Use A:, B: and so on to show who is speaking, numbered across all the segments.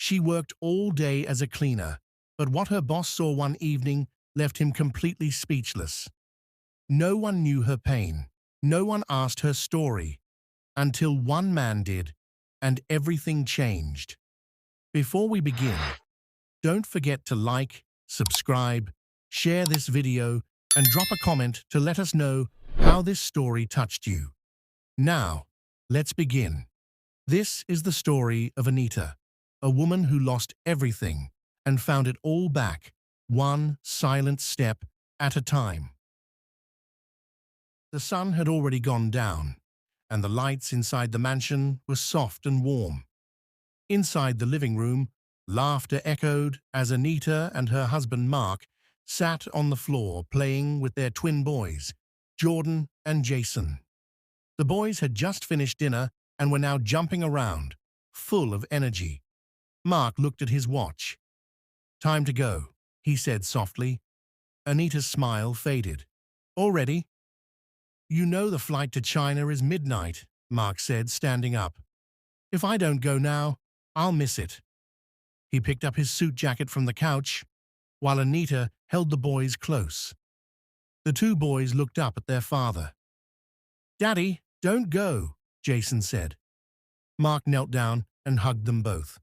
A: She worked all day as a cleaner, but what her boss saw one evening left him completely speechless. No one knew her pain. No one asked her story, until one man did, and everything changed. Before we begin, don't forget to like, subscribe, share this video, and drop a comment to let us know how this story touched you. Now, let's begin. This is the story of Anita, a woman who lost everything and found it all back, one silent step at a time. The sun had already gone down, and the lights inside the mansion were soft and warm. Inside the living room, laughter echoed as Anita and her husband Mark sat on the floor playing with their twin boys, Jordan and Jason. The boys had just finished dinner and were now jumping around, full of energy. Mark looked at his watch. "Time to go," he said softly. Anita's smile faded. "Already?" "You know the flight to China is midnight," Mark said, standing up. "If I don't go now, I'll miss it." He picked up his suit jacket from the couch, while Anita held the boys close. The two boys looked up at their father. "Daddy, don't go," Jason said. Mark knelt down and hugged them both.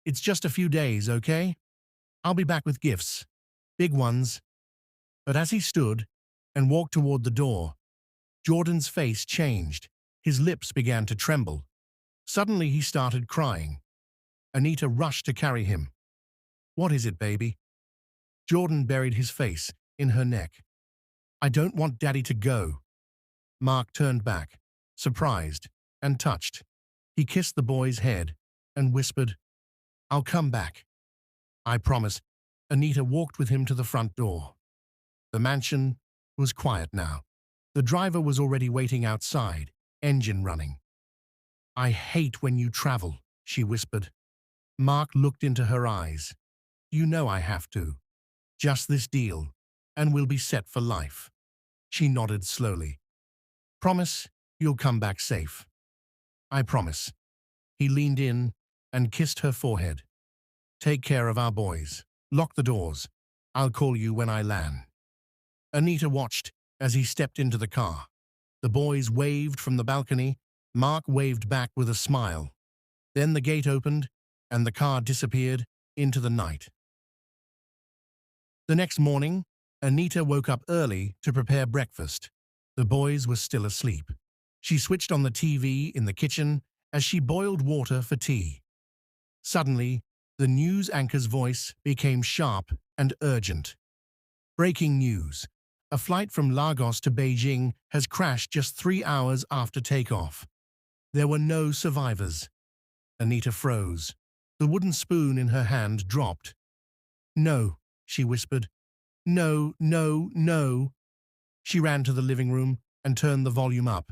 A: "It's just a few days, okay? I'll be back with gifts. Big ones." But as he stood and walked toward the door, Jordan's face changed. His lips began to tremble. Suddenly he started crying. Anita rushed to carry him. "What is it, baby?" Jordan buried his face in her neck. "I don't want Daddy to go." Mark turned back, surprised and touched. He kissed the boy's head and whispered, "I'll come back. I promise." Anita walked with him to the front door. The mansion was quiet now. The driver was already waiting outside, engine running. "I hate when you travel," she whispered. Mark looked into her eyes. "You know I have to. Just this deal, and we'll be set for life." She nodded slowly. "Promise you'll come back safe." "I promise." He leaned in and kissed her forehead. "Take care of our boys. Lock the doors. I'll call you when I land." Anita watched as he stepped into the car. The boys waved from the balcony. Mark waved back with a smile. Then the gate opened, and the car disappeared into the night. The next morning, Anita woke up early to prepare breakfast. The boys were still asleep. She switched on the TV in the kitchen as she boiled water for tea. Suddenly, the news anchor's voice became sharp and urgent. "Breaking news. A flight from Lagos to Beijing has crashed just 3 hours after takeoff. There were no survivors." Anita froze. The wooden spoon in her hand dropped. "No," she whispered. "No, no, no." She ran to the living room and turned the volume up.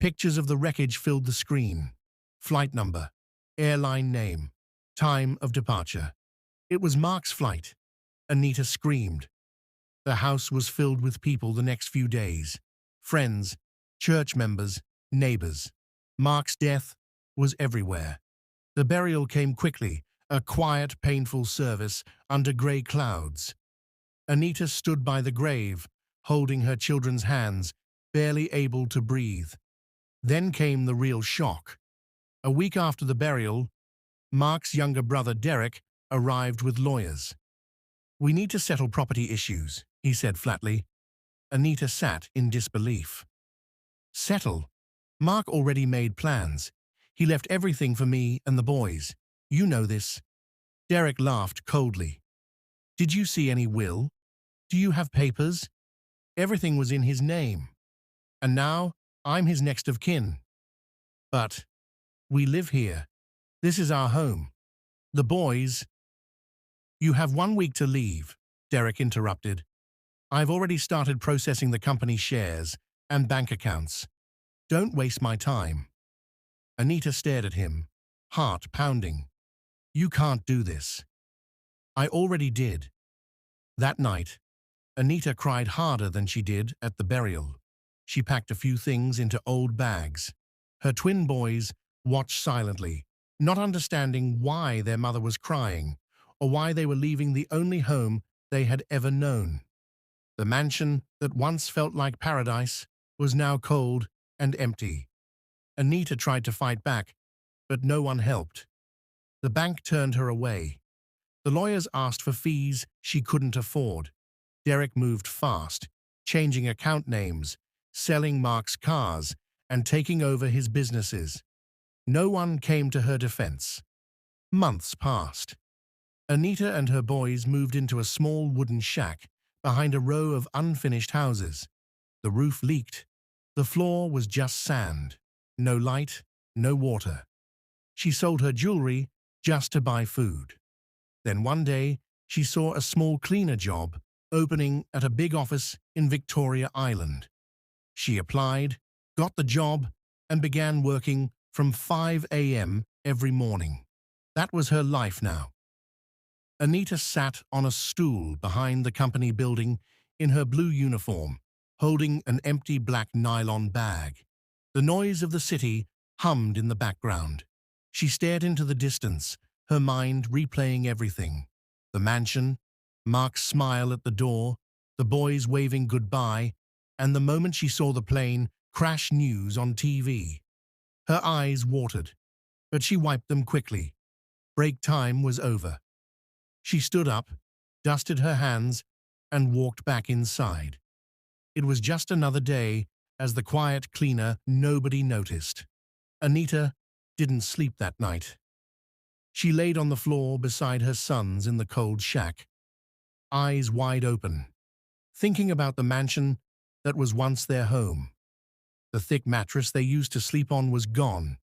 A: Pictures of the wreckage filled the screen. Flight number, airline name, time of departure. It was Mark's flight. Anita screamed. The house was filled with people the next few days. Friends, church members, neighbors. Mark's death was everywhere. The burial came quickly, a quiet, painful service under grey clouds. Anita stood by the grave, holding her children's hands, barely able to breathe. Then came the real shock. A week after the burial, Mark's younger brother Derek arrived with lawyers. "We need to settle property issues," he said flatly. Anita sat in disbelief. "Settle? Mark already made plans. He left everything for me and the boys. You know this." Derek laughed coldly. "Did you see any will? Do you have papers? Everything was in his name. And now I'm his next of kin. But we live here. This is our home. The boys—" "You have 1 week to leave," Derek interrupted. "I've already started processing the company's shares and bank accounts. Don't waste my time." Anita stared at him, heart pounding. "You can't do this." "I already did." That night, Anita cried harder than she did at the burial. She packed a few things into old bags. Her twin boys watched silently, not understanding why their mother was crying or why they were leaving the only home they had ever known. The mansion that once felt like paradise was now cold and empty. Anita tried to fight back, but no one helped. The bank turned her away. The lawyers asked for fees she couldn't afford. Derek moved fast, changing account names, selling Mark's cars, and taking over his businesses. No one came to her defense. Months passed. Anita and her boys moved into a small wooden shack behind a row of unfinished houses. The roof leaked. The floor was just sand. No light, no water. She sold her jewelry just to buy food. Then one day, she saw a small cleaner job opening at a big office in Victoria Island. She applied, got the job, and began working from 5 a.m. every morning. That was her life now. Anita sat on a stool behind the company building in her blue uniform, holding an empty black nylon bag. The noise of the city hummed in the background. She stared into the distance, her mind replaying everything. The mansion, Mark's smile at the door, the boys waving goodbye, and the moment she saw the plane crash news on TV. Her eyes watered, but she wiped them quickly. Break time was over. She stood up, dusted her hands, and walked back inside. It was just another day as the quiet cleaner nobody noticed. Anita didn't sleep that night. She laid on the floor beside her sons in the cold shack, eyes wide open, thinking about the mansion that was once their home. The thick mattress they used to sleep on was gone.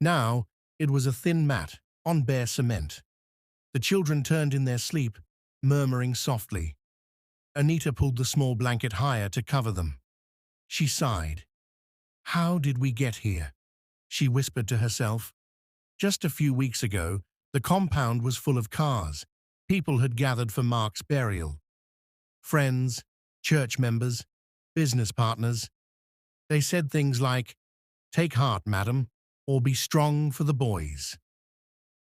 A: Now it was a thin mat on bare cement. The children turned in their sleep, murmuring softly. Anita pulled the small blanket higher to cover them. She sighed. "How did we get here?" she whispered to herself. Just a few weeks ago, the compound was full of cars. People had gathered for Mark's burial. Friends, church members, business partners. They said things like, "Take heart, madam," or "Be strong for the boys."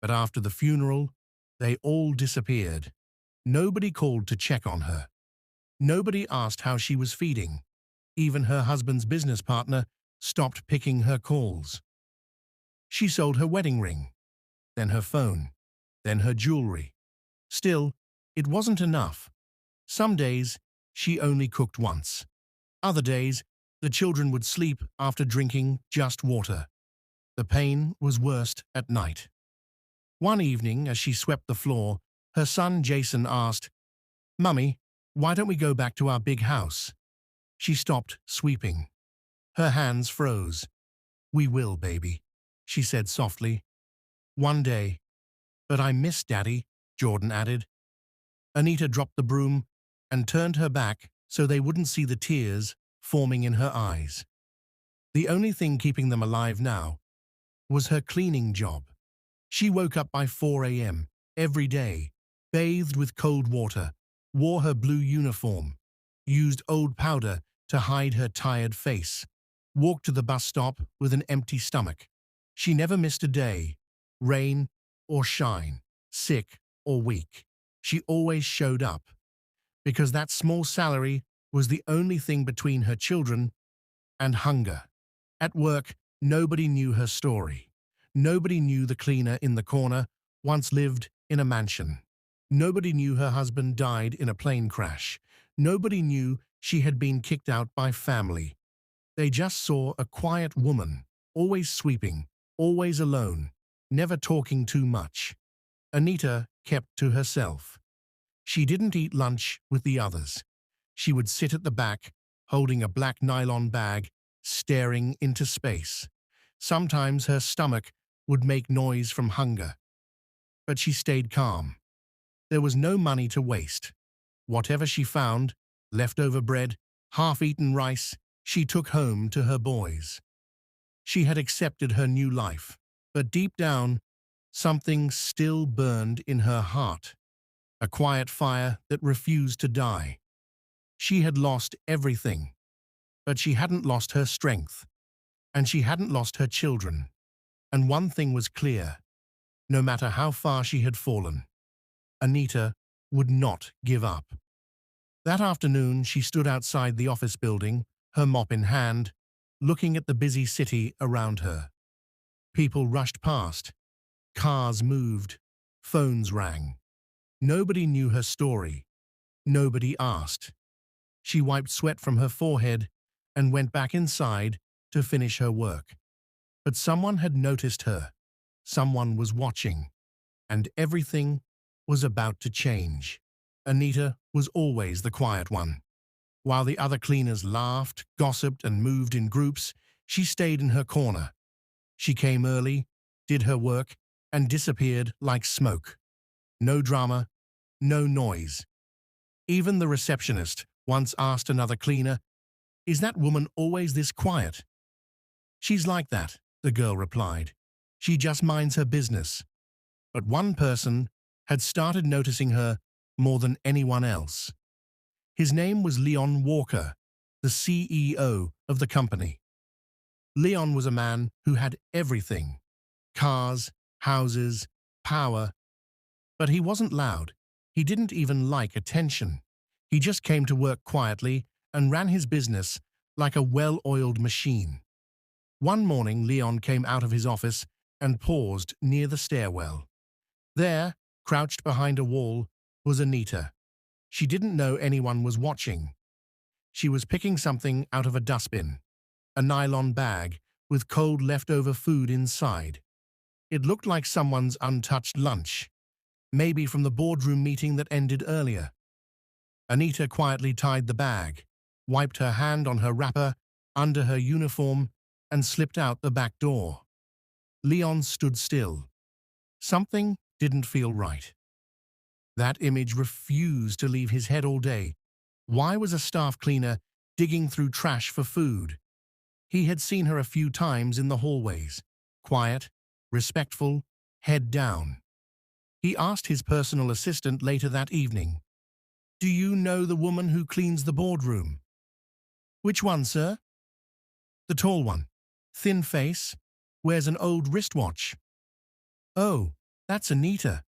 A: But after the funeral, they all disappeared. Nobody called to check on her. Nobody asked how she was feeding. Even her husband's business partner stopped picking her calls. She sold her wedding ring, then her phone, then her jewelry. Still, it wasn't enough. Some days, she only cooked once. Other days, the children would sleep after drinking just water. The pain was worst at night. One evening, as she swept the floor, her son Jason asked, "Mummy, why don't we go back to our big house?" She stopped sweeping. Her hands froze. "We will, baby," she said softly. "One day." "But I miss Daddy," Jordan added. Anita dropped the broom and turned her back so they wouldn't see the tears forming in her eyes. The only thing keeping them alive now was her cleaning job. She woke up by 4 a.m. every day, bathed with cold water, wore her blue uniform, used old powder to hide her tired face, walked to the bus stop with an empty stomach. She never missed a day, rain or shine, sick or weak. She always showed up, because that small salary was the only thing between her children and hunger. At work, nobody knew her story. Nobody knew the cleaner in the corner once lived in a mansion. Nobody knew her husband died in a plane crash. Nobody knew she had been kicked out by family. They just saw a quiet woman, always sweeping, always alone, never talking too much. Anita kept to herself. She didn't eat lunch with the others. She would sit at the back, holding a black nylon bag, staring into space. Sometimes her stomach would make noise from hunger. But she stayed calm. There was no money to waste. Whatever she found, leftover bread, half-eaten rice, she took home to her boys. She had accepted her new life, but deep down, something still burned in her heart. A quiet fire that refused to die. She had lost everything, but she hadn't lost her strength, and she hadn't lost her children. And one thing was clear, no matter how far she had fallen. Anita would not give up. That afternoon, she stood outside the office building, her mop in hand, looking at the busy city around her. People rushed past. Cars moved. Phones rang. Nobody knew her story. Nobody asked. She wiped sweat from her forehead and went back inside to finish her work. But someone had noticed her. Someone was watching. And everything was about to change. Anita was always the quiet one. While the other cleaners laughed, gossiped, and moved in groups, she stayed in her corner. She came early, did her work, and disappeared like smoke. No drama, no noise. Even the receptionist once asked another cleaner, "Is that woman always this quiet?" "She's like that," the girl replied. "She just minds her business." But one person had started noticing her more than anyone else. His name was Leon Walker, the CEO of the company. Leon was a man who had everything: cars, houses, power. But he wasn't loud. He didn't even like attention. He just came to work quietly and ran his business like a well-oiled machine. One morning, Leon came out of his office and paused near the stairwell. There, crouched behind a wall, was Anita. She didn't know anyone was watching. She was picking something out of a dustbin, a nylon bag with cold leftover food inside. It looked like someone's untouched lunch, maybe from the boardroom meeting that ended earlier. Anita quietly tied the bag, wiped her hand on her wrapper under her uniform, and slipped out the back door. Leon stood still. Something didn't feel right. That image refused to leave his head all day. Why was a staff cleaner digging through trash for food? He had seen her a few times in the hallways, quiet, respectful, head down. He asked his personal assistant later that evening, "Do you know the woman who cleans the boardroom?" "Which one, sir?" "The tall one. Thin face. Wears an old wristwatch." "Oh, that's Anita.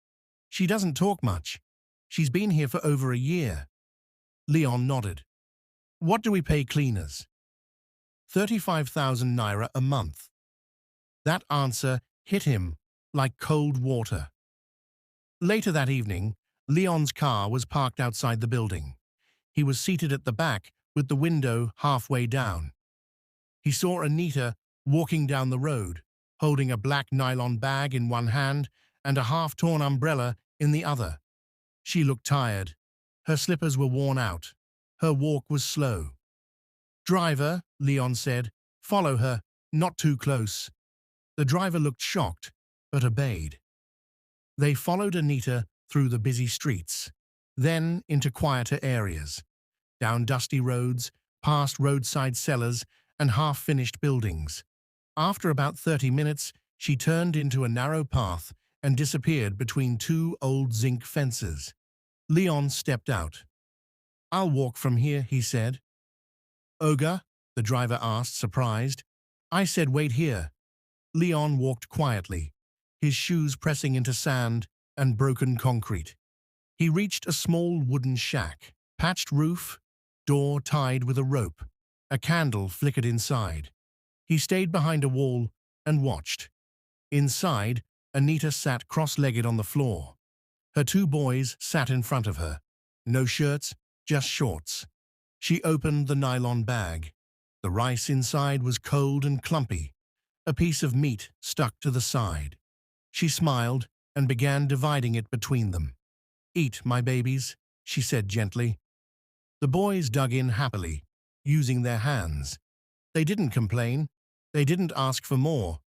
A: She doesn't talk much. She's been here for over a year." Leon nodded. "What do we pay cleaners?" 35,000 naira a month. That answer hit him like cold water. Later that evening, Leon's car was parked outside the building. He was seated at the back with the window halfway down. He saw Anita walking down the road, holding a black nylon bag in one hand and a half-torn umbrella in the other. She looked tired. Her slippers were worn out. Her walk was slow. "Driver," Leon said, "follow her, not too close." The driver looked shocked, but obeyed. They followed Anita through the busy streets, then into quieter areas, down dusty roads, past roadside cellars and half-finished buildings. After about 30 minutes, she turned into a narrow path and disappeared between two old zinc fences. Leon stepped out. "I'll walk from here," he said. "Oga?" the driver asked, surprised. "I said wait here." Leon walked quietly, his shoes pressing into sand and broken concrete. He reached a small wooden shack, patched roof, door tied with a rope. A candle flickered inside. He stayed behind a wall and watched. Inside, Anita sat cross-legged on the floor. Her two boys sat in front of her. No shirts, just shorts. She opened the nylon bag. The rice inside was cold and clumpy. A piece of meat stuck to the side. She smiled and began dividing it between them. "Eat, my babies," she said gently. The boys dug in happily, using their hands. They didn't complain. They didn't ask for more.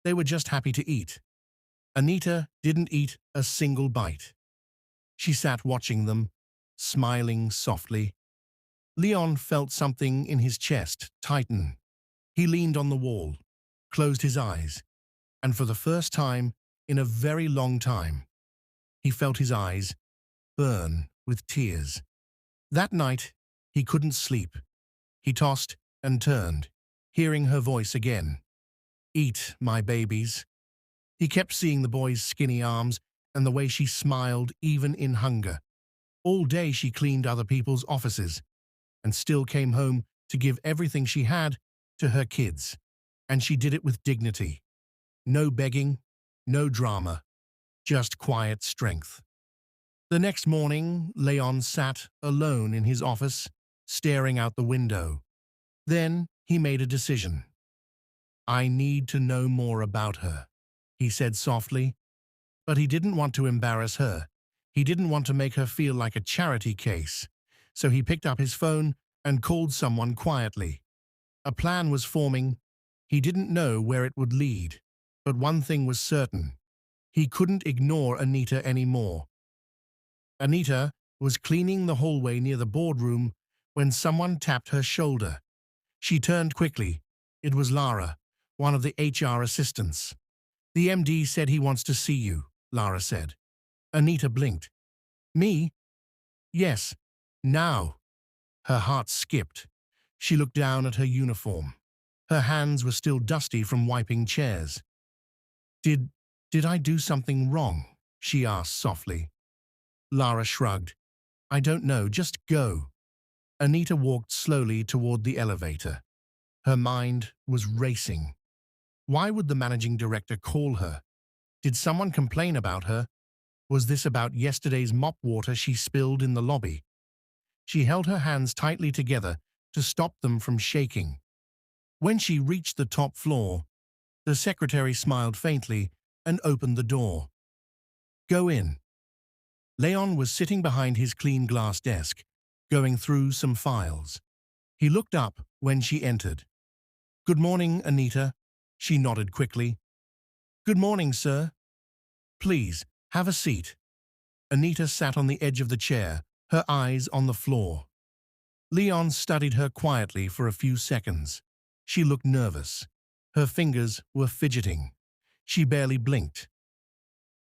A: They were just happy to eat. Anita didn't eat a single bite. She sat watching them, smiling softly. Leon felt something in his chest tighten. He leaned on the wall, closed his eyes, and for the first time in a very long time, he felt his eyes burn with tears. That night, he couldn't sleep. He tossed and turned, hearing her voice again. "Eat, my babies." He kept seeing the boy's skinny arms and the way she smiled even in hunger. All day she cleaned other people's offices and still came home to give everything she had to her kids. And she did it with dignity. No begging, no drama, just quiet strength. The next morning, Leon sat alone in his office, staring out the window. Then he made a decision. "I need to know more about her," he said softly. But he didn't want to embarrass her. He didn't want to make her feel like a charity case. So he picked up his phone and called someone quietly. A plan was forming. He didn't know where it would lead. But one thing was certain. He couldn't ignore Anita anymore. Anita was cleaning the hallway near the boardroom when someone tapped her shoulder. She turned quickly. It was Lara, one of the HR assistants. "The MD said he wants to see you," Lara said. Anita blinked. "Me?" "Yes. Now." Her heart skipped. She looked down at her uniform. Her hands were still dusty from wiping chairs. Did I do something wrong?" she asked softly. Lara shrugged. "I don't know, just go." Anita walked slowly toward the elevator. Her mind was racing. Why would the managing director call her? Did someone complain about her? Was this about yesterday's mop water she spilled in the lobby? She held her hands tightly together to stop them from shaking. When she reached the top floor, the secretary smiled faintly and opened the door. "Go in." Leon was sitting behind his clean glass desk, going through some files. He looked up when she entered. "Good morning, Anita." She nodded quickly. "Good morning, sir." "Please, have a seat." Anita sat on the edge of the chair, her eyes on the floor. Leon studied her quietly for a few seconds. She looked nervous. Her fingers were fidgeting. She barely blinked.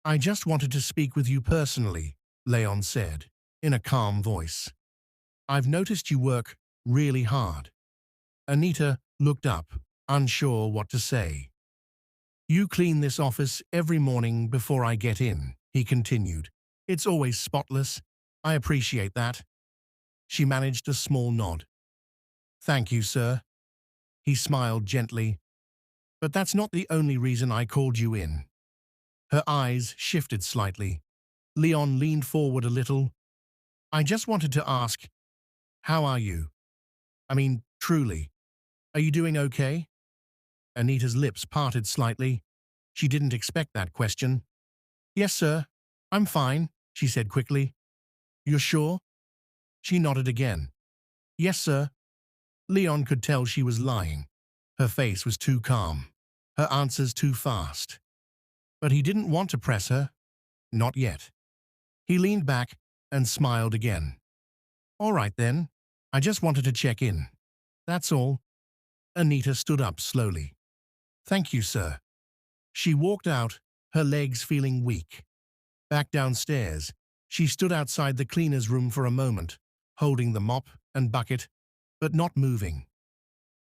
A: "I just wanted to speak with you personally," Leon said, in a calm voice. "I've noticed you work really hard." Anita looked up, unsure what to say. "You clean this office every morning before I get in," he continued. "It's always spotless. I appreciate that." She managed a small nod. "Thank you, sir." He smiled gently. "But that's not the only reason I called you in." Her eyes shifted slightly. Leon leaned forward a little. "I just wanted to ask, how are you? I mean, truly. Are you doing okay?" Anita's lips parted slightly. She didn't expect that question. "Yes, sir. I'm fine," she said quickly. "You're sure?" She nodded again. "Yes, sir." Leon could tell she was lying. Her face was too calm. Her answers too fast. But he didn't want to press her. Not yet. He leaned back and smiled again. "All right then. I just wanted to check in. That's all." Anita stood up slowly. "Thank you, sir." She walked out, her legs feeling weak. Back downstairs, she stood outside the cleaner's room for a moment, holding the mop and bucket, but not moving.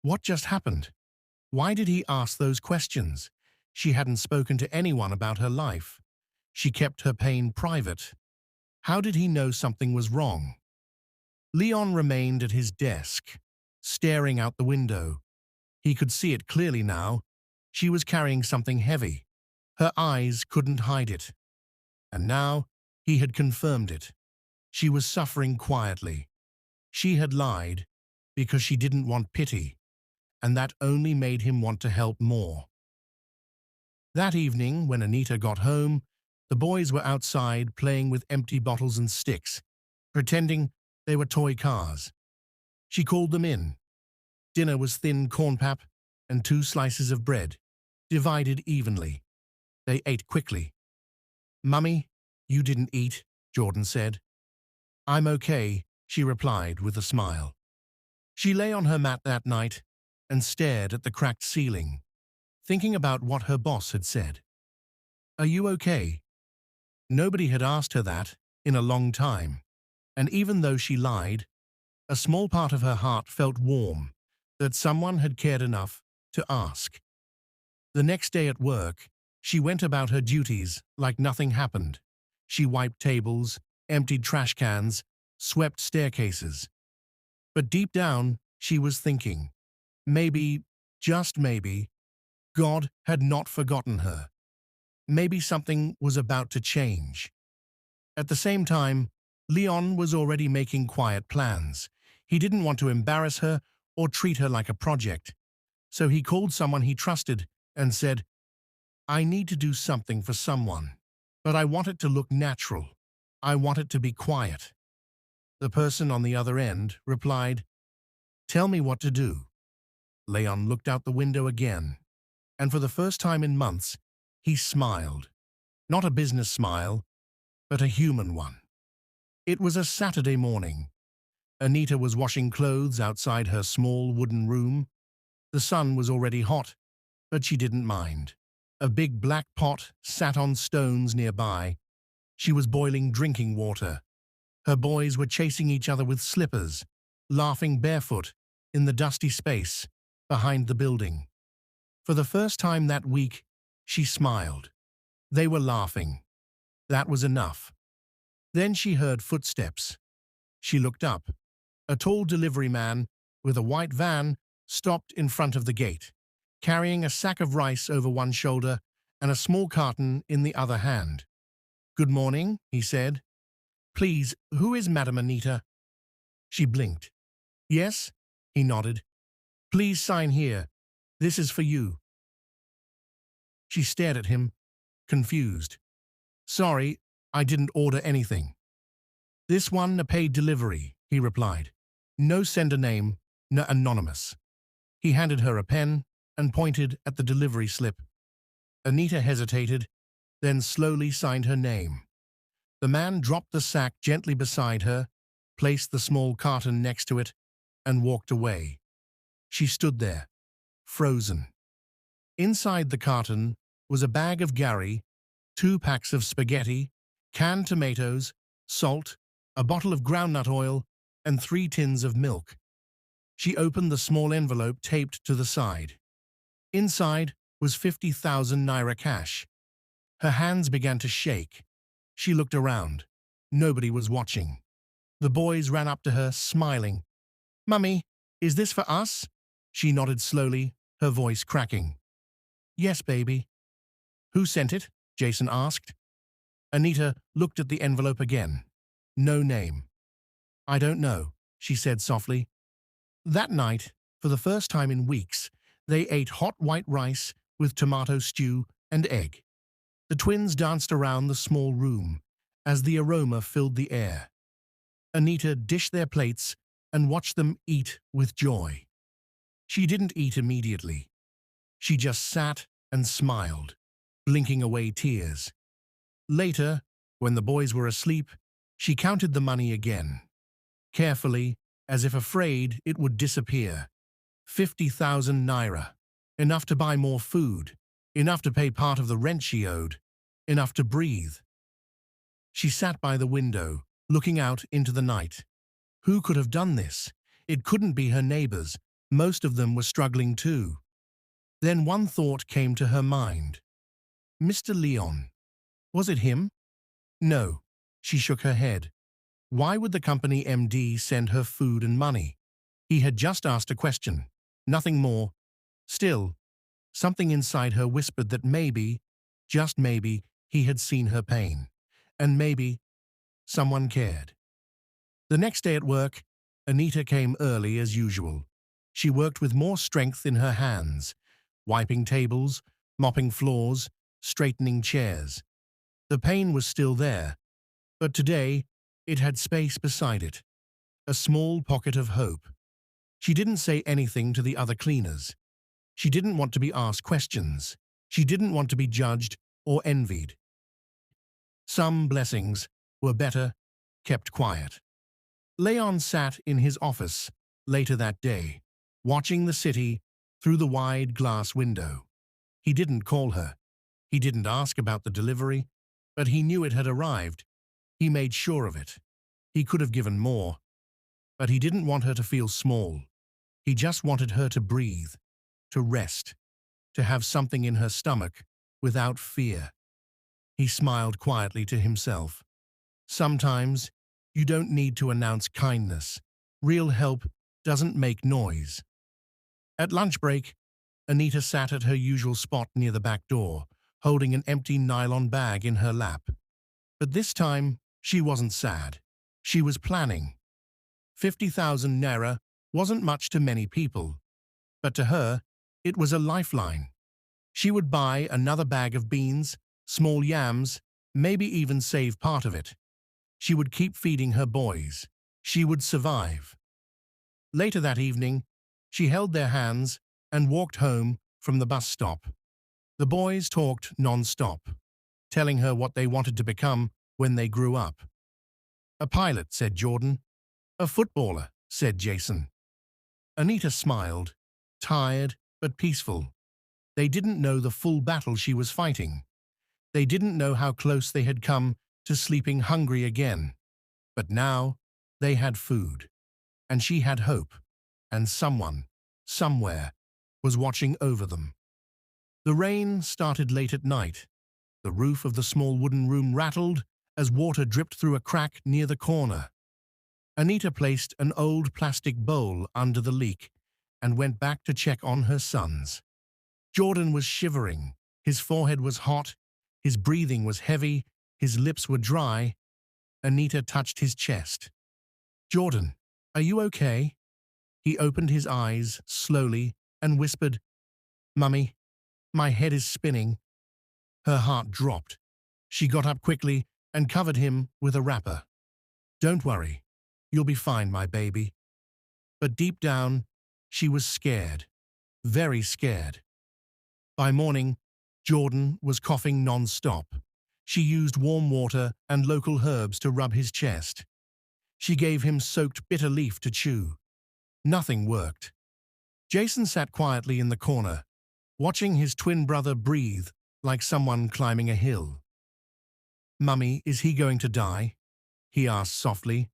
A: What just happened? Why did he ask those questions? She hadn't spoken to anyone about her life. She kept her pain private. How did he know something was wrong? Leon remained at his desk, staring out the window. He could see it clearly now. She was carrying something heavy. Her eyes couldn't hide it. And now he had confirmed it. She was suffering quietly. She had lied because she didn't want pity, and that only made him want to help more. That evening, when Anita got home, the boys were outside playing with empty bottles and sticks, pretending they were toy cars. She called them in. Dinner was thin corn pap and 2 slices of bread, divided evenly. They ate quickly. "Mummy, you didn't eat," Jordan said. "I'm okay," she replied with a smile. She lay on her mat that night and stared at the cracked ceiling, thinking about what her boss had said. "Are you okay?" Nobody had asked her that in a long time, and even though she lied, a small part of her heart felt warm that someone had cared enough to ask. The next day at work, She went about her duties like nothing happened. She wiped tables, emptied trash cans, swept staircases. But deep down, she was thinking, maybe, just maybe, God had not forgotten her. Maybe something was about to change. At the same time, Leon was already making quiet plans. He didn't want to embarrass her or treat her like a project. So he called someone he trusted and said, I need to do something for someone, but I want it to look natural. I want it to be quiet. The person on the other end replied, Tell me what to do. Leon looked out the window again, and for the first time in months, he smiled. Not a business smile, but a human one. It was a Saturday morning. Anita was washing clothes outside her small wooden room. The sun was already hot, but she didn't mind. A big black pot sat on stones nearby. She was boiling drinking water. Her boys were chasing each other with slippers, laughing barefoot in the dusty space behind the building. For the first time that week, she smiled. They were laughing. That was enough. Then she heard footsteps. She looked up. A tall delivery man with a white van stopped in front of the gate, carrying a sack of rice over one shoulder and a small carton in the other hand. Good morning, he said. Please, who is Madam Anita? She blinked. Yes, he nodded. Please sign here. This is for you. She stared at him, confused. Sorry, I didn't order anything. This one a paid delivery, he replied. No sender name, no anonymous. He handed her a pen and pointed at the delivery slip. Anita hesitated, then slowly signed her name. The man dropped the sack gently beside her, placed the small carton next to it, and walked away. She stood there, frozen. Inside the carton was a bag of Gary, 2 packs of spaghetti, canned tomatoes, salt, a bottle of groundnut oil, and 3 tins of milk. She opened the small envelope taped to the side. Inside was 50,000 naira cash. Her hands began to shake. She looked around. Nobody was watching. The boys ran up to her, smiling. Mummy, is this for us? She nodded slowly, her voice cracking. Yes, baby. Who sent it? Jason asked. Anita looked at the envelope again. No name. I don't know, she said softly. That night, for the first time in weeks, they ate hot white rice with tomato stew and egg. The twins danced around the small room as the aroma filled the air. Anita dished their plates and watched them eat with joy. She didn't eat immediately. She just sat and smiled, blinking away tears. Later, when the boys were asleep, she counted the money again. Carefully, as if afraid it would disappear. 50,000 naira. Enough to buy more food. Enough to pay part of the rent she owed. Enough to breathe. She sat by the window, looking out into the night. Who could have done this? It couldn't be her neighbors. Most of them were struggling too. Then one thought came to her mind. Mr. Leon. Was it him? No. She shook her head. Why would the company MD send her food and money? He had just asked a question, nothing more. Still, something inside her whispered that maybe, just maybe, he had seen her pain. And maybe someone cared. The next day at work, Anita came early as usual. She worked with more strength in her hands, wiping tables, mopping floors, straightening chairs. The pain was still there, but today it had space beside it, a small pocket of hope. She didn't say anything to the other cleaners. She didn't want to be asked questions. She didn't want to be judged or envied. Some blessings were better kept quiet. Leon sat in his office later that day, watching the city through the wide glass window. He didn't call her. He didn't ask about the delivery, but he knew it had arrived. He made sure of it. He could have given more, but he didn't want her to feel small. He just wanted her to breathe, to rest, to have something in her stomach without fear. He smiled quietly to himself. Sometimes you don't need to announce kindness. Real help doesn't make noise. At lunch break, Anita sat at her usual spot near the back door, holding an empty nylon bag in her lap. But this time, she wasn't sad. She was planning. 50,000 naira wasn't much to many people, but to her, it was a lifeline. She would buy another bag of beans, small yams, maybe even save part of it. She would keep feeding her boys. She would survive. Later that evening, she held their hands and walked home from the bus stop. The boys talked non-stop, telling her what they wanted to become when they grew up. A pilot, said Jordan. A footballer, said Jason. Anita smiled, tired but peaceful. They didn't know the full battle she was fighting. They didn't know how close they had come to sleeping hungry again. But now, they had food. And she had hope. And someone, somewhere, was watching over them. The rain started late at night. The roof of the small wooden room rattled as water dripped through a crack near the corner. Anita placed an old plastic bowl under the leak and went back to check on her sons. Jordan was shivering. His forehead was hot. His breathing was heavy. His lips were dry. Anita touched his chest. Jordan, are you okay? He opened his eyes slowly and whispered, Mummy, my head is spinning. Her heart dropped. She got up quickly and covered him with a wrapper. Don't worry. You'll be fine, my baby. But deep down, she was scared. Very scared. By morning, Jordan was coughing non-stop. She used warm water and local herbs to rub his chest. She gave him soaked bitter leaf to chew. Nothing worked. Jason sat quietly in the corner, watching his twin brother breathe like someone climbing a hill. Mummy, is he going to die? He asked softly.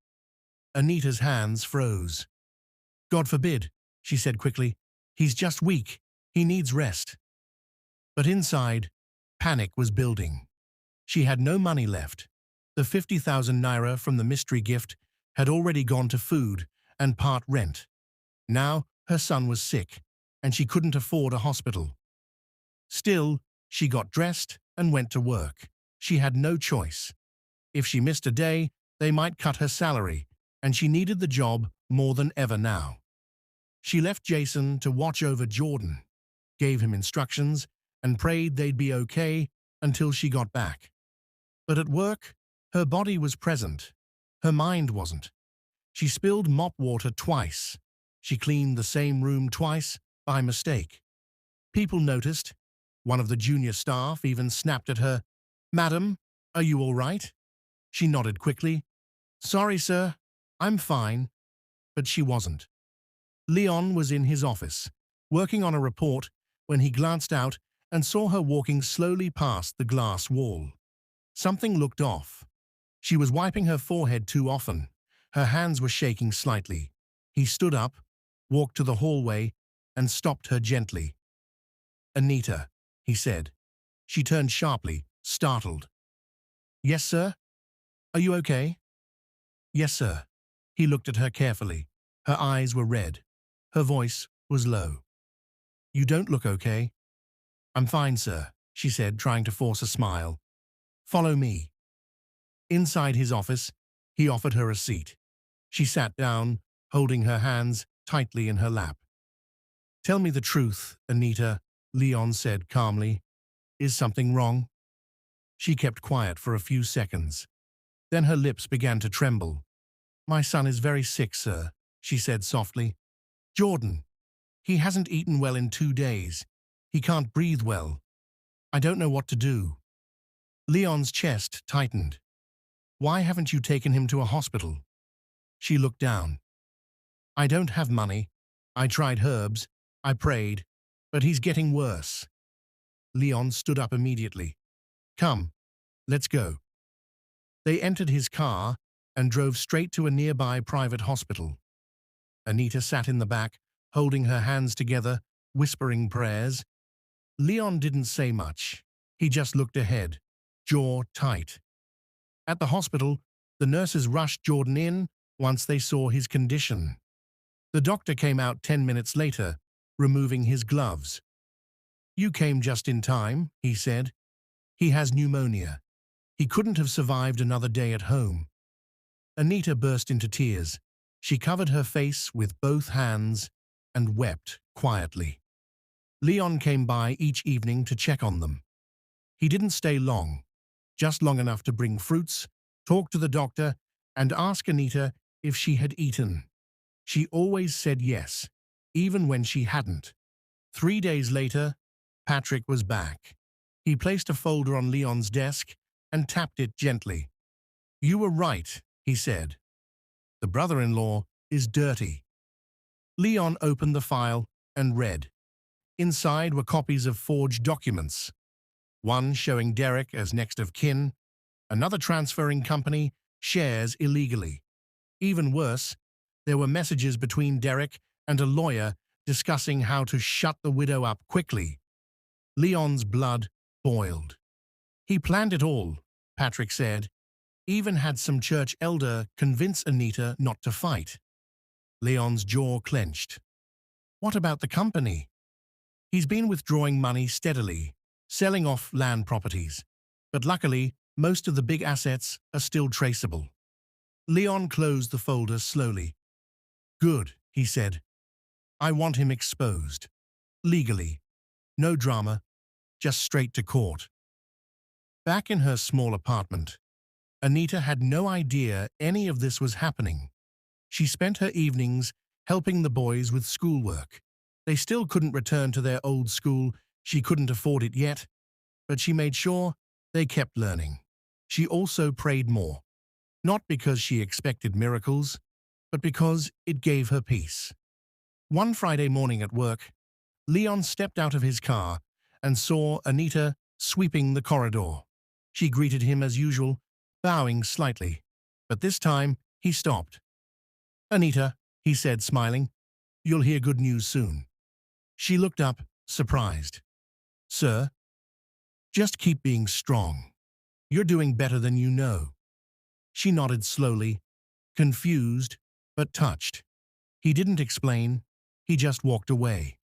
A: Anita's hands froze. God forbid, she said quickly. He's just weak. He needs rest. But inside, panic was building. She had no money left. The 50,000 naira from the mystery gift had already gone to food and part rent. Now her son was sick, and she couldn't afford a hospital. Still, she got dressed and went to work. She had no choice. If she missed a day, they might cut her salary, and she needed the job more than ever now. She left Jason to watch over Jordan, gave him instructions, and prayed they'd be okay until she got back. But at work, her body was present. Her mind wasn't. She spilled mop water twice. She cleaned the same room twice by mistake. People noticed. One of the junior staff even snapped at her. Madam, are you all right? She nodded quickly. Sorry, sir. I'm fine. But she wasn't. Leon was in his office, working on a report, when he glanced out and saw her walking slowly past the glass wall. Something looked off. She was wiping her forehead too often. Her hands were shaking slightly. He stood up, walked to the hallway, and stopped her gently. Anita, he said. She turned sharply, startled. Yes, sir? Are you okay? Yes, sir. He looked at her carefully. Her eyes were red. Her voice was low. You don't look okay. I'm fine, sir, she said, trying to force a smile. Follow me. Inside his office, he offered her a seat. She sat down, holding her hands tightly in her lap. Tell me the truth, Anita, Leon said calmly. Is something wrong? She kept quiet for a few seconds. Then her lips began to tremble. My son is very sick, sir, she said softly. Jordan. He hasn't eaten well in 2 days. He can't breathe well. I don't know what to do. Leon's chest tightened. Why haven't you taken him to a hospital? She looked down. I don't have money. I tried herbs. I prayed. But he's getting worse. Leon stood up immediately. Come, let's go. They entered his car and drove straight to a nearby private hospital. Anita sat in the back, holding her hands together, whispering prayers. Leon didn't say much. He just looked ahead, jaw tight. At the hospital, the nurses rushed Jordan in once they saw his condition. The doctor came out 10 minutes later, removing his gloves. "You came just in time," he said. "He has pneumonia. He couldn't have survived another day at home." Anita burst into tears. She covered her face with both hands and wept quietly. Leon came by each evening to check on them. He didn't stay long, just long enough to bring fruits, talk to the doctor, and ask Anita if she had eaten. She always said yes, even when she hadn't. 3 days later, Patrick was back. He placed a folder on Leon's desk and tapped it gently. "You were right," he said. "The brother-in-law is dirty." Leon opened the file and read. Inside were copies of forged documents. One showing Derek as next of kin, another transferring company shares illegally. Even worse, there were messages between Derek and a lawyer discussing how to shut the widow up quickly. Leon's blood boiled. "He planned it all," Patrick said. "Even had some church elder convince Anita not to fight." Leon's jaw clenched. "What about the company?" "He's been withdrawing money steadily, selling off land properties. But luckily, most of the big assets are still traceable." Leon closed the folder slowly. "Good," he said. "I want him exposed. Legally. No drama, just straight to court." Back in her small apartment, Anita had no idea any of this was happening. She spent her evenings helping the boys with schoolwork. They still couldn't return to their old school. She couldn't afford it yet, but she made sure they kept learning. She also prayed more, not because she expected miracles, but because it gave her peace. One Friday morning at work, Leon stepped out of his car and saw Anita sweeping the corridor. She greeted him as usual, bowing slightly, but this time he stopped. "Anita," he said, smiling, "you'll hear good news soon." She looked up, surprised. "Sir?" "Just keep being strong. You're doing better than you know." She nodded slowly, confused but touched. He didn't explain, he just walked away.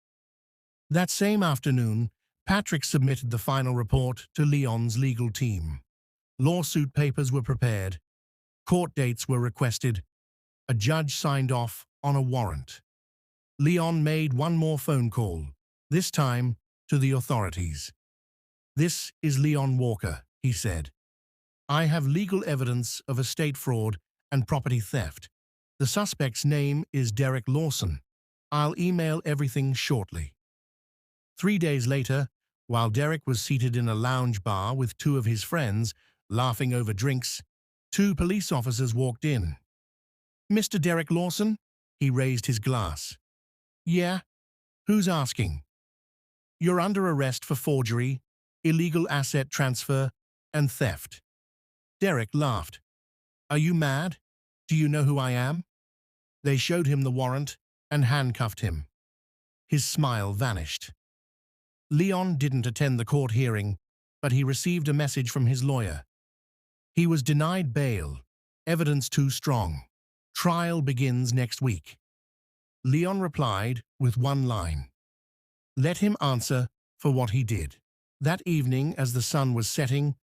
A: That same afternoon, Patrick submitted the final report to Leon's legal team. Lawsuit papers were prepared, court dates were requested, a judge signed off on a warrant. Leon made one more phone call, this time to the authorities. "This is Leon Walker," he said. "I have legal evidence of estate fraud and property theft. The suspect's name is Derek Lawson. I'll email everything shortly." 3 days later, while Derek was seated in a lounge bar with 2 of his friends, laughing over drinks, 2 police officers walked in. "Mr. Derek Lawson?" He raised his glass. "Yeah? Who's asking?" "You're under arrest for forgery, illegal asset transfer, and theft." Derek laughed. "Are you mad? Do you know who I am?" They showed him the warrant and handcuffed him. His smile vanished. Leon didn't attend the court hearing, but he received a message from his lawyer. He was denied bail, evidence too strong. Trial begins next week. Leon replied with one line. Let him answer for what he did. That evening, as the sun was setting,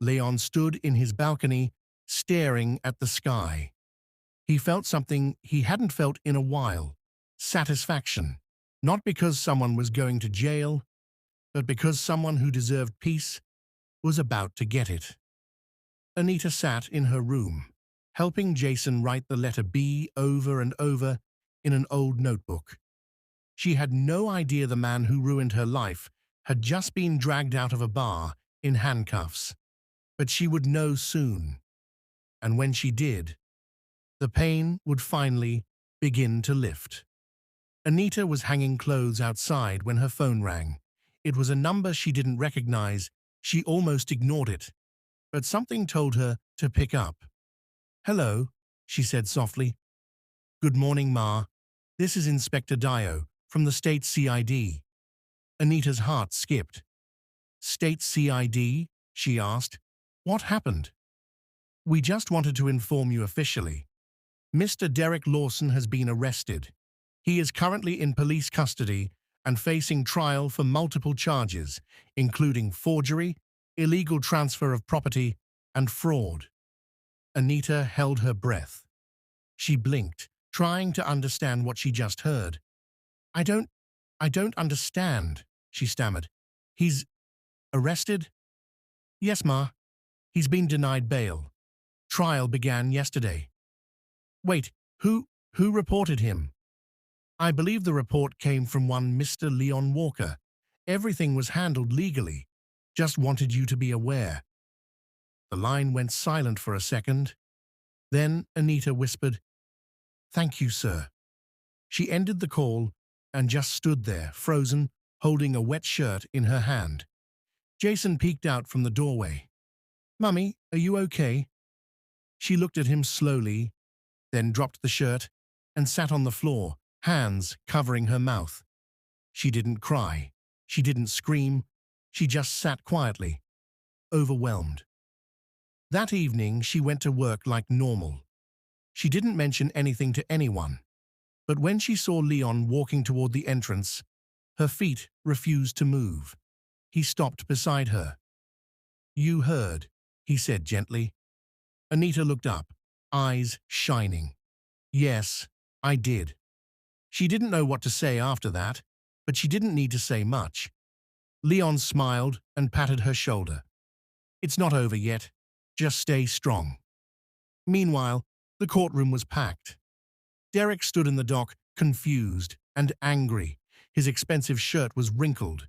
A: Leon stood in his balcony, staring at the sky. He felt something he hadn't felt in a while, satisfaction, not because someone was going to jail, but because someone who deserved peace was about to get it. Anita sat in her room, helping Jason write the letter B over and over in an old notebook. She had no idea the man who ruined her life had just been dragged out of a bar in handcuffs. But she would know soon. And when she did, the pain would finally begin to lift. Anita was hanging clothes outside when her phone rang. It was a number she didn't recognize. She almost ignored it. But something told her to pick up. "Hello," she said softly. "Good morning, Ma. This is Inspector Dio from the state CID. Anita's heart skipped. State CID? She asked. What happened? We just wanted to inform you officially. Mr. Derek Lawson has been arrested. He is currently in police custody and facing trial for multiple charges, including forgery, illegal transfer of property, and fraud. Anita held her breath. She blinked, trying to understand what she just heard. I don't understand, she stammered. He's arrested? Yes, Ma. He's been denied bail. Trial began yesterday. Wait, who reported him? I believe the report came from one Mr. Leon Walker. Everything was handled legally. Just wanted you to be aware. The line went silent for a second. Then Anita whispered, Thank you, sir. She ended the call and just stood there, frozen, holding a wet shirt in her hand. Jason peeked out from the doorway. Mummy, are you okay? She looked at him slowly, then dropped the shirt and sat on the floor, hands covering her mouth. She didn't cry. She didn't scream. She just sat quietly, overwhelmed. That evening, she went to work like normal. She didn't mention anything to anyone. But when she saw Leon walking toward the entrance, her feet refused to move. He stopped beside her. You heard, he said gently. Anita looked up, eyes shining. Yes, I did. She didn't know what to say after that, but she didn't need to say much. Leon smiled and patted her shoulder. It's not over yet. Just stay strong. Meanwhile, the courtroom was packed. Derek stood in the dock, confused and angry. His expensive shirt was wrinkled.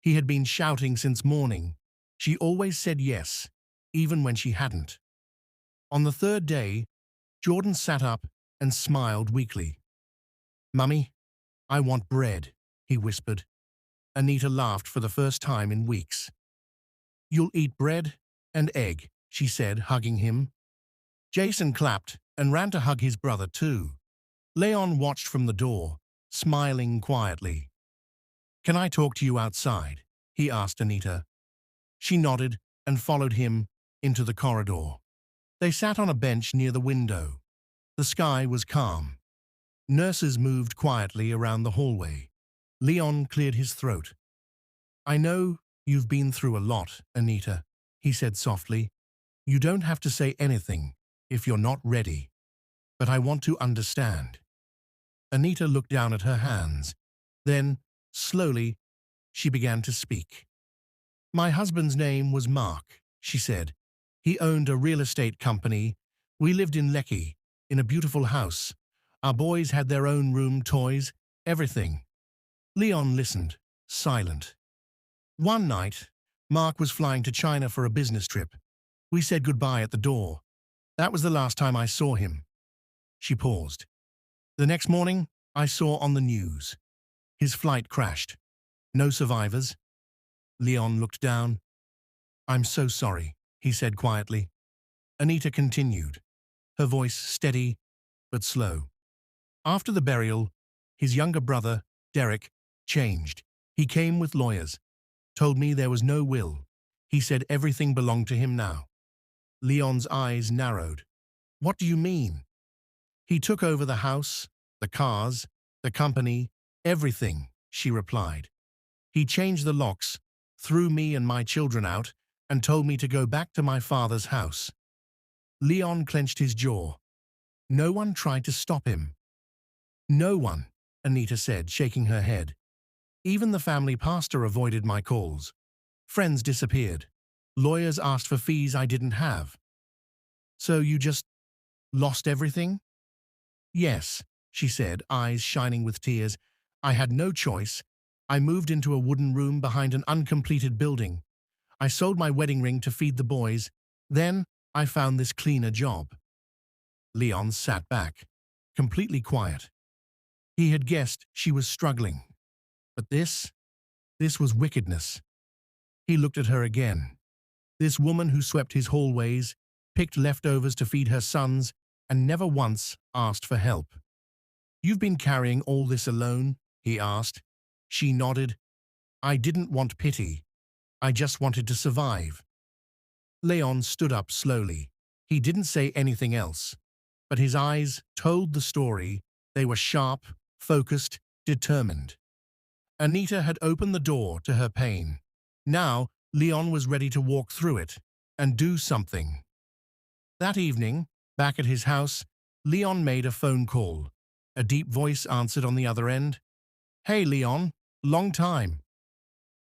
A: He had been shouting since morning. She always said yes, even when she hadn't. On the third day, Jordan sat up and smiled weakly. Mummy, I want bread, he whispered. Anita laughed for the first time in weeks. You'll eat bread and egg, she said, hugging him. Jason clapped and ran to hug his brother too. Leon watched from the door, smiling quietly. Can I talk to you outside? He asked Anita. She nodded and followed him into the corridor. They sat on a bench near the window. The sky was calm. Nurses moved quietly around the hallway. Leon cleared his throat. I know you've been through a lot, Anita, he said softly. You don't have to say anything if you're not ready, but I want to understand. Anita looked down at her hands. Then, slowly, she began to speak. My husband's name was Mark, she said. He owned a real estate company. We lived in Lekki, in a beautiful house. Our boys had their own room, toys, everything. Leon listened, silent. One night, Mark was flying to China for a business trip. We said goodbye at the door. That was the last time I saw him. She paused. The next morning, I saw on the news. His flight crashed. No survivors. Leon looked down. I'm so sorry, he said quietly. Anita continued, her voice steady but slow. After the burial, his younger brother, Derek, changed. He came with lawyers, told me there was no will. He said everything belonged to him now. Leon's eyes narrowed. What do you mean? He took over the house, the cars, the company, everything, she replied. He changed the locks, threw me and my children out, and told me to go back to my father's house. Leon clenched his jaw. No one tried to stop him. No one, Anita said, shaking her head. Even the family pastor avoided my calls. Friends disappeared. Lawyers asked for fees I didn't have. So you just lost everything? Yes, she said, eyes shining with tears. I had no choice. I moved into a wooden room behind an uncompleted building. I sold my wedding ring to feed the boys. Then I found this cleaner job. Leon sat back, completely quiet. He had guessed she was struggling. But this was wickedness. He looked at her again. This woman who swept his hallways, picked leftovers to feed her sons, and never once asked for help. You've been carrying all this alone? He asked. She nodded. I didn't want pity. I just wanted to survive. Leon stood up slowly. He didn't say anything else, but his eyes told the story. They were sharp, focused, determined. Anita had opened the door to her pain. Now, Leon was ready to walk through it and do something. That evening, back at his house, Leon made a phone call. A deep voice answered on the other end. "Hey, Leon, long time."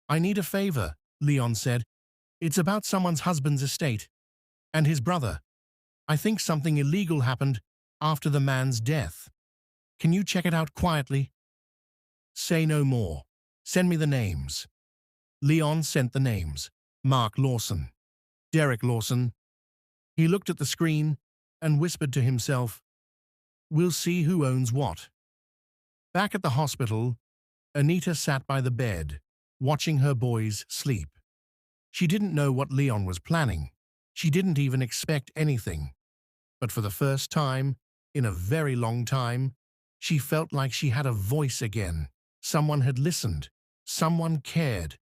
A: "I need a favor," Leon said. "It's about someone's husband's estate and his brother. I think something illegal happened after the man's death. Can you check it out quietly?" "Say no more. Send me the names." Leon sent the names. Mark Lawson. Derek Lawson. He looked at the screen and whispered to himself, "We'll see who owns what." Back at the hospital, Anita sat by the bed, watching her boys sleep. She didn't know what Leon was planning. She didn't even expect anything. But for the first time, in a very long time, she felt like she had a voice again. Someone had listened. Someone cared.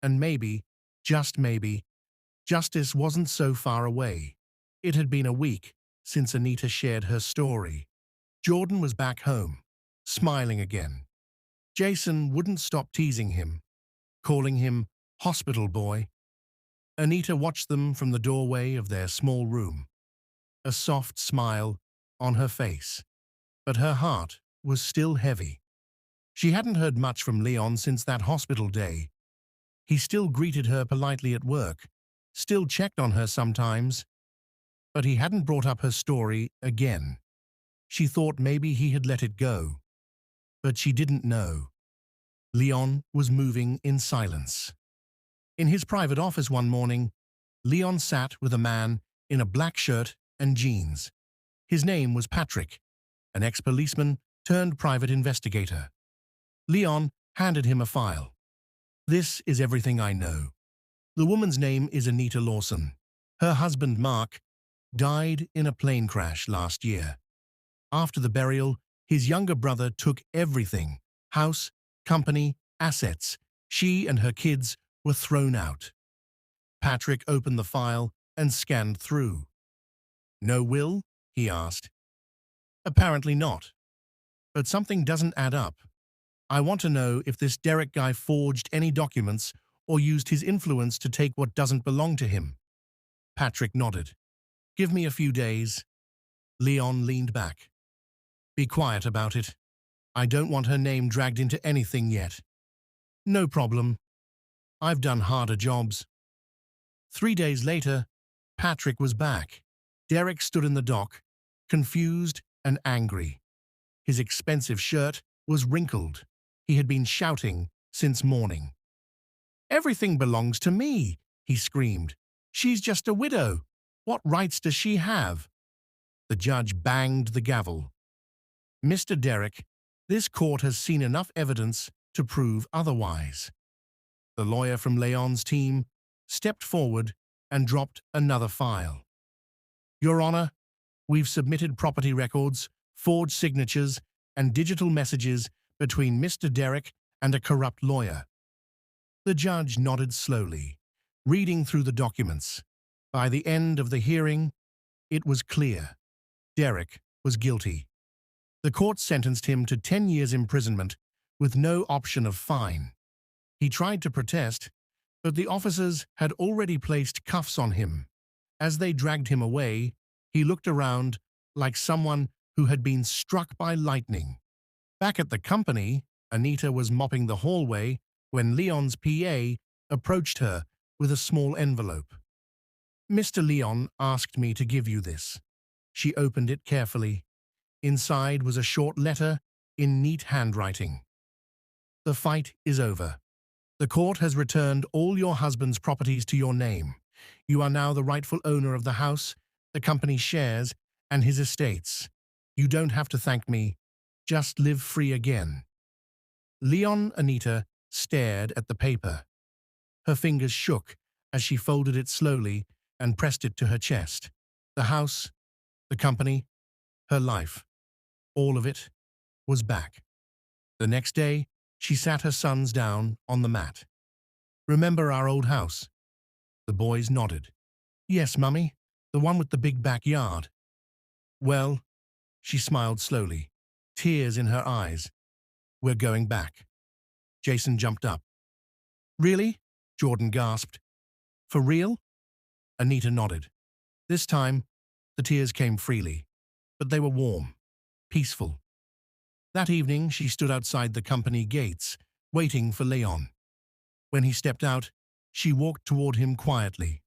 A: And maybe, just maybe, justice wasn't so far away. It had been a week since Anita shared her story. Jordan was back home, smiling again. Jason wouldn't stop teasing him, calling him hospital boy. Anita watched them from the doorway of their small room, a soft smile on her face, but her heart was still heavy. She hadn't heard much from Leon since that hospital day. He still greeted her politely at work, still checked on her sometimes, but he hadn't brought up her story again. She thought maybe he had let it go, but she didn't know. Leon was moving in silence. In his private office one morning, Leon sat with a man in a black shirt and jeans. His name was Patrick, an ex-policeman turned private investigator. Leon handed him a file. "This is everything I know. The woman's name is Anita Lawson. Her husband, Mark, died in a plane crash last year. After the burial, his younger brother took everything: house, company, assets. She and her kids were thrown out." Patrick opened the file and scanned through. "No will?" he asked. "Apparently not. But something doesn't add up. I want to know if this Derek guy forged any documents or used his influence to take what doesn't belong to him." Patrick nodded. "Give me a few days." Leon leaned back. "Be quiet about it. I don't want her name dragged into anything yet." "No problem. I've done harder jobs." 3 days later, Patrick was back. Derek stood in the dock, confused and angry. His expensive shirt was wrinkled. He had been shouting since morning. "Everything belongs to me," he screamed. "She's just a widow. What rights does she have?" The judge banged the gavel. "Mr. Derek, this court has seen enough evidence to prove otherwise." The lawyer from Leon's team stepped forward and dropped another file. "Your Honor, we've submitted property records, forged signatures, and digital messages between Mr. Derek and a corrupt lawyer." The judge nodded slowly, reading through the documents. By the end of the hearing, it was clear. Derek was guilty. The court sentenced him to 10 years imprisonment with no option of fine. He tried to protest, but the officers had already placed cuffs on him. As they dragged him away, he looked around like someone who had been struck by lightning. Back at the company, Anita was mopping the hallway when Leon's PA approached her with a small envelope. "Mr. Leon asked me to give you this." She opened it carefully. Inside was a short letter in neat handwriting. "The fight is over. The court has returned all your husband's properties to your name. You are now the rightful owner of the house, the company's shares, and his estates. You don't have to thank me. Just live free again." Anita stared at the paper. Her fingers shook as she folded it slowly and pressed it to her chest. The house, the company, her life, all of it was back. The next day, she sat her sons down on the mat. Remember our old house? The boys nodded. Yes, Mummy, the one with the big backyard. Well, she smiled slowly, tears in her eyes. We're going back. Jason jumped up. Really? Jordan gasped. For real? Anita nodded. This time, the tears came freely, but they were warm, peaceful. That evening, she stood outside the company gates, waiting for Leon. When he stepped out, she walked toward him quietly.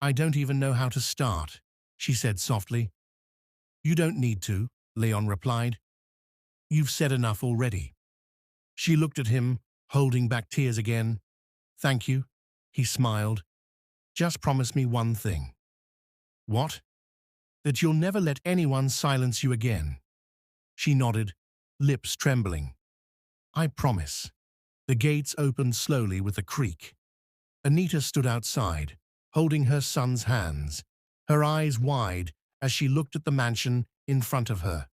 A: I don't even know how to start, she said softly. You don't need to, Leon replied. You've said enough already. She looked at him, holding back tears again. Thank you, he smiled. Just promise me one thing. What? That you'll never let anyone silence you again. She nodded, lips trembling. I promise. The gates opened slowly with a creak. Anita stood outside, holding her son's hands, her eyes wide as she looked at the mansion in front of her.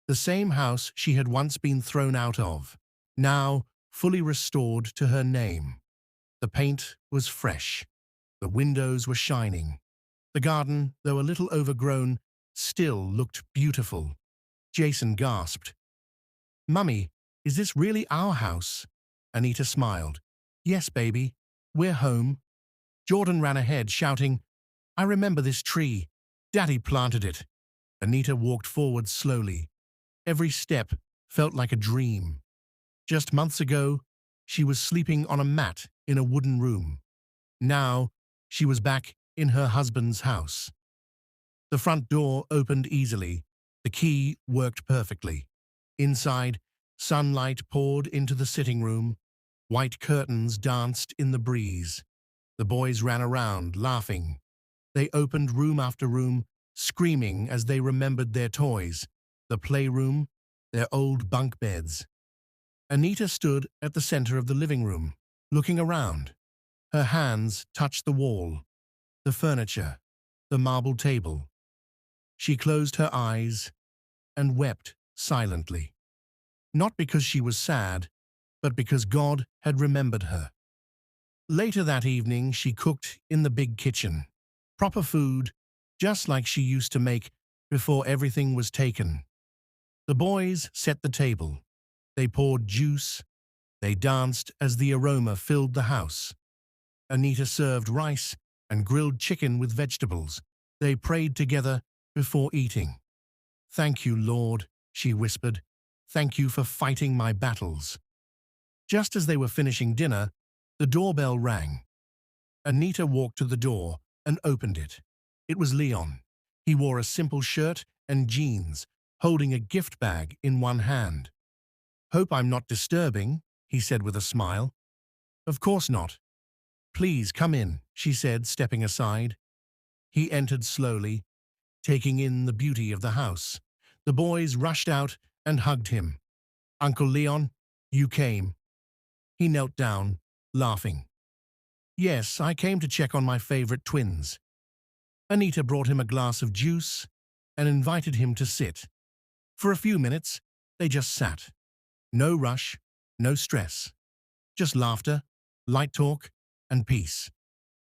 A: The same house she had once been thrown out of, now fully restored to her name. The paint was fresh. The windows were shining. The garden, though a little overgrown, still looked beautiful. Jason gasped. Mummy, is this really our house? Anita smiled. Yes, baby. We're home. Jordan ran ahead, shouting, I remember this tree. Daddy planted it. Anita walked forward slowly. Every step felt like a dream. Just months ago, she was sleeping on a mat in a wooden room. Now, she was back in her husband's house. The front door opened easily. The key worked perfectly. Inside, sunlight poured into the sitting room. White curtains danced in the breeze. The boys ran around, laughing. They opened room after room, screaming as they remembered their toys, the playroom, their old bunk beds. Anita stood at the center of the living room, looking around. Her hands touched the wall, the furniture, the marble table. She closed her eyes and wept silently. Not because she was sad, but because God had remembered her. Later that evening, she cooked in the big kitchen. Proper food, just like she used to make before everything was taken. The boys set the table. They poured juice. They danced as the aroma filled the house. Anita served rice and grilled chicken with vegetables. They prayed together before eating. Thank you, Lord, she whispered. Thank you for fighting my battles. Just as they were finishing dinner, the doorbell rang. Anita walked to the door and opened it. It was Leon. He wore a simple shirt and jeans, holding a gift bag in one hand. Hope I'm not disturbing, he said with a smile. Of course not. Please come in, she said, stepping aside. He entered slowly, taking in the beauty of the house. The boys rushed out and hugged him. Uncle Leon, you came. He knelt down, laughing. Yes, I came to check on my favorite twins. Anita brought him a glass of juice and invited him to sit. For a few minutes, they just sat. No rush, no stress. Just laughter, light talk, and peace.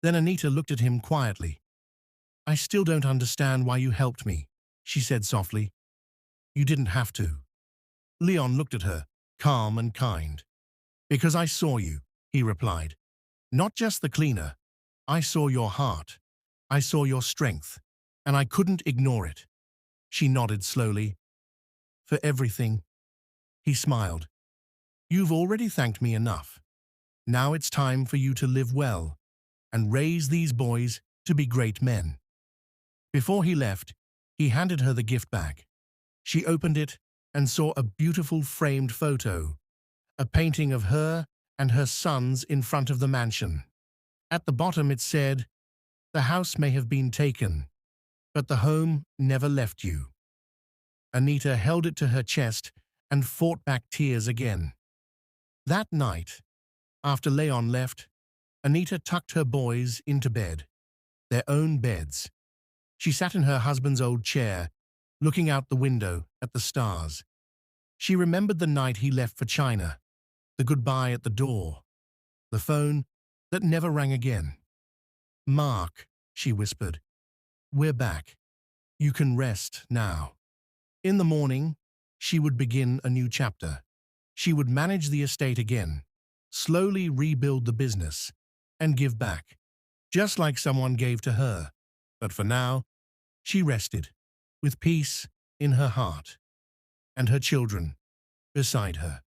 A: Then Anita looked at him quietly. I still don't understand why you helped me, she said softly. You didn't have to. Leon looked at her, calm and kind. Because I saw you, he replied. Not just the cleaner. I saw your heart. I saw your strength, and I couldn't ignore it. She nodded slowly. For everything. He smiled. You've already thanked me enough. Now it's time for you to live well and raise these boys to be great men. Before he left, he handed her the gift bag. She opened it and saw a beautiful framed photo, a painting of her and her sons in front of the mansion. At the bottom it said, the house may have been taken, but the home never left you. Anita held it to her chest and fought back tears again. That night, after Leon left, Anita tucked her boys into bed, their own beds. She sat in her husband's old chair, looking out the window at the stars. She remembered the night he left for China, the goodbye at the door, the phone that never rang again. "Mark," she whispered, "we're back. You can rest now." In the morning, she would begin a new chapter. She would manage the estate again, slowly rebuild the business, and give back, just like someone gave to her. But for now, she rested, with peace in her heart, and her children beside her.